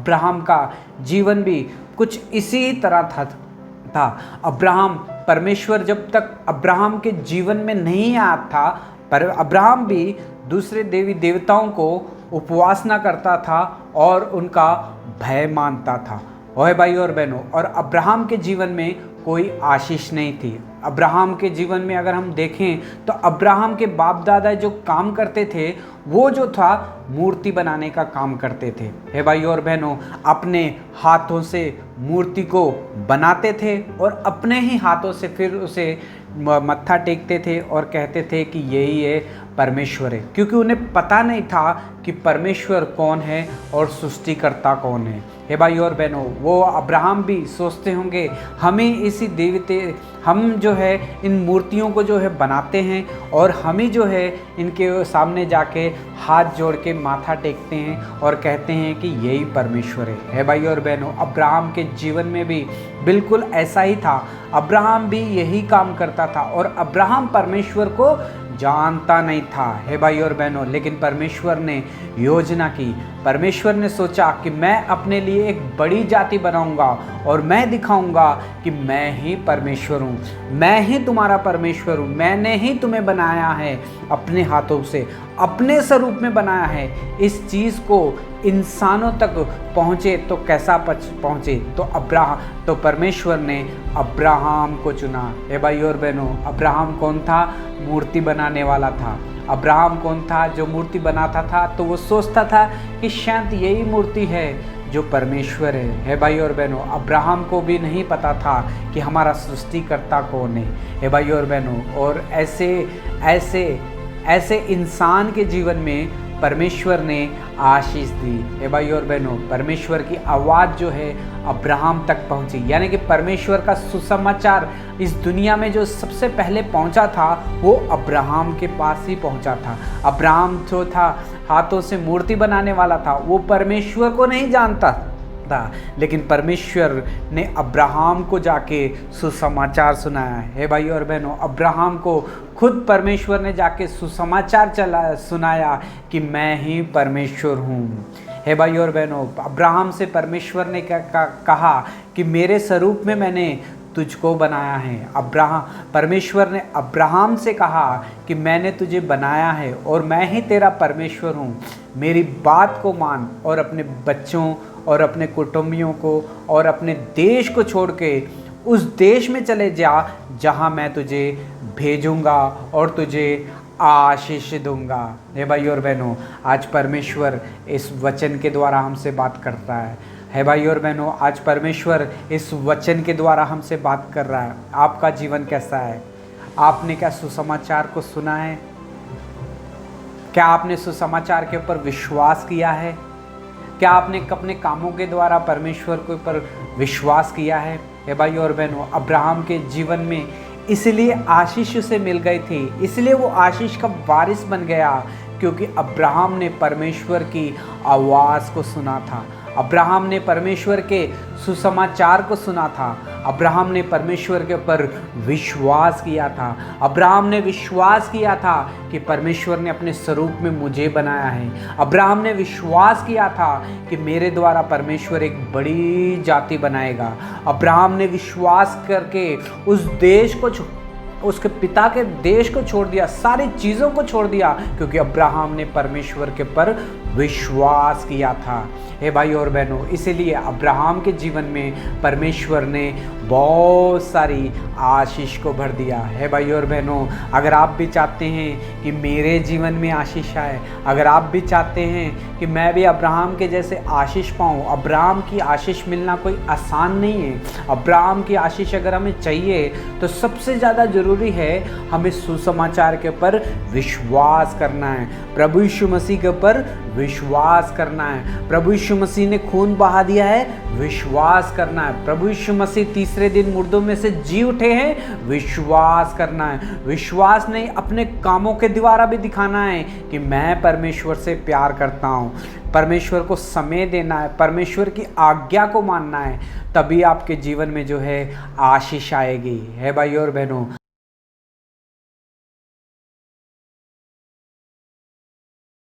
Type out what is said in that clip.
Abraham का जीवन भी कुछ इसी तरह था। अब्राहम, परमेश्वर जब तक अब्राहम के जीवन में नहीं आया था, पर अब्राहम भी दूसरे देवी देवताओं को उपासना करता था और उनका भय मानता था। ओहे भाई और बहनों, और अब्राहम के जीवन में कोई आशीष नहीं थी। अब्राहम के जीवन में अगर हम देखें तो अब्राहम के बाप दादा जो काम करते थे वो जो था मूर्ति बनाने का काम करते थे। हे भाई और बहनों, अपने हाथों से मूर्ति को बनाते थे और अपने ही हाथों से फिर उसे मत्था टेकते थे और कहते थे कि यही है परमेश्वर है, क्योंकि उन्हें पता नहीं था कि परमेश्वर कौन है और सृष्टिकर्ता कौन है। हे भाई और बहनों, वो अब्राहम भी सोचते होंगे हमें इसी देवते, हम जो है इन मूर्तियों को जो है बनाते हैं और हम ही जो है इनके सामने जाके हाथ जोड़ के माथा टेकते हैं और कहते हैं कि यही परमेश्वर है। हे भाई और बहनों, अब्राहम के जीवन में भी बिल्कुल ऐसा ही था। अब्राहम भी यही काम करता था और अब्राहम परमेश्वर को जानता नहीं था। हे भाई और बहनों, लेकिन परमेश्वर ने योजना की। परमेश्वर ने सोचा कि मैं अपने लिए एक बड़ी जाति बनाऊंगा और मैं दिखाऊंगा कि मैं ही परमेश्वर हूँ, मैं ही तुम्हारा परमेश्वर हूँ, मैंने ही तुम्हें बनाया है, अपने हाथों से अपने स्वरूप में बनाया है। इस चीज़ को इंसानों तक पहुँचे तो कैसा पहुँचे, तो परमेश्वर ने अब्राहम को चुना। हे भाई और बहनों, अब्राहम कौन था? मूर्ति बनाने वाला था। अब्राहम कौन था? जो मूर्ति बनाता था तो वो सोचता था कि शायद यही मूर्ति है जो परमेश्वर है। हे भाई और बहनों, अब्राहम को भी नहीं पता था कि हमारा सृष्टिकर्ता कौन है। हे भाई और बहनों, और ऐसे इंसान के जीवन में परमेश्वर ने आशीष दी। हे भाई और बहनों, परमेश्वर की आवाज़ जो है अब्राहम तक पहुंची, यानी कि परमेश्वर का सुसमाचार इस दुनिया में जो सबसे पहले पहुंचा था वो अब्राहम के पास ही पहुंचा था। अब्राहम जो था हाथों से मूर्ति बनाने वाला था, वो परमेश्वर को नहीं जानता था, लेकिन परमेश्वर ने अब्राहम को जाके सुसमाचार सुनाया। हे भाई और बहनों, अब्राहम को खुद परमेश्वर ने जाके सुसमाचार सुनाया कि मैं ही परमेश्वर हूँ। हे भाई और बहनों, अब्राहम से परमेश्वर ने कहा कि मेरे स्वरूप में मैंने तुझको बनाया है। परमेश्वर ने अब्राहम से कहा कि मैंने तुझे बनाया है और मैं ही तेरा परमेश्वर हूँ। मेरी बात को मान और अपने बच्चों और अपने कुटुंबियों को और अपने देश को छोड़ के उस देश में चले जा जहाँ मैं तुझे भेजूँगा और तुझे आशीष दूंगा। हे भाई और बहनों, आज परमेश्वर इस वचन के द्वारा हमसे बात करता है। हे भाई और बहनों, आज परमेश्वर इस वचन के द्वारा हमसे बात कर रहा है। आपका जीवन कैसा है? आपने क्या सुसमाचार को सुना है? क्या आपने सुसमाचार के ऊपर विश्वास किया है? क्या आपने अपने कामों के द्वारा परमेश्वर के ऊपर विश्वास किया है? हे भाई और बहनों, अब्राहम के जीवन में इसलिए आशीष उसे मिल गई थी, इसलिए वो आशीष का वारिस बन गया क्योंकि अब्राहम ने परमेश्वर की आवाज़ को सुना था। अब्राहम ने परमेश्वर के सुसमाचार को सुना था। अब्राहम ने परमेश्वर के ऊपर विश्वास किया था। अब्राहम ने विश्वास किया था कि परमेश्वर ने अपने स्वरूप में मुझे बनाया है। अब्राहम ने विश्वास किया था कि मेरे द्वारा परमेश्वर एक बड़ी जाति बनाएगा। अब्राहम ने विश्वास करके उस देश को उसके पिता के देश को छोड़ दिया, सारी चीज़ों को छोड़ दिया, क्योंकि अब्राहम ने परमेश्वर के पर विश्वास किया था। हे भाई और बहनों, इसीलिए अब्राहम के जीवन में परमेश्वर ने बहुत सारी आशीष को भर दिया। हे भाई और बहनों, अगर आप भी चाहते हैं कि मेरे जीवन में आशीष आए, अगर आप भी चाहते हैं कि मैं भी अब्राहम के जैसे आशीष पाऊँ, अब्राहम की आशीष मिलना कोई आसान नहीं है। अब्राहम की आशीष अगर हमें चाहिए तो सबसे ज़्यादा ज़रूरी है हमें सुसमाचार के ऊपर विश्वास करना है, प्रभु यीशु मसीह के ऊपर विश्वास करना है। प्रभु यीशु मसीह ने खून बहा दिया है, विश्वास करना है। प्रभु यीशु मसीह तीसरे दिन मुर्दों में से जी उठे हैं, विश्वास करना है। विश्वास नहीं, अपने कामों के द्वारा भी दिखाना है कि मैं परमेश्वर से प्यार करता हूँ। परमेश्वर को समय देना है, परमेश्वर की आज्ञा को मानना है, तभी आपके जीवन में जो है आशीष आएगी। है भाई और बहनों,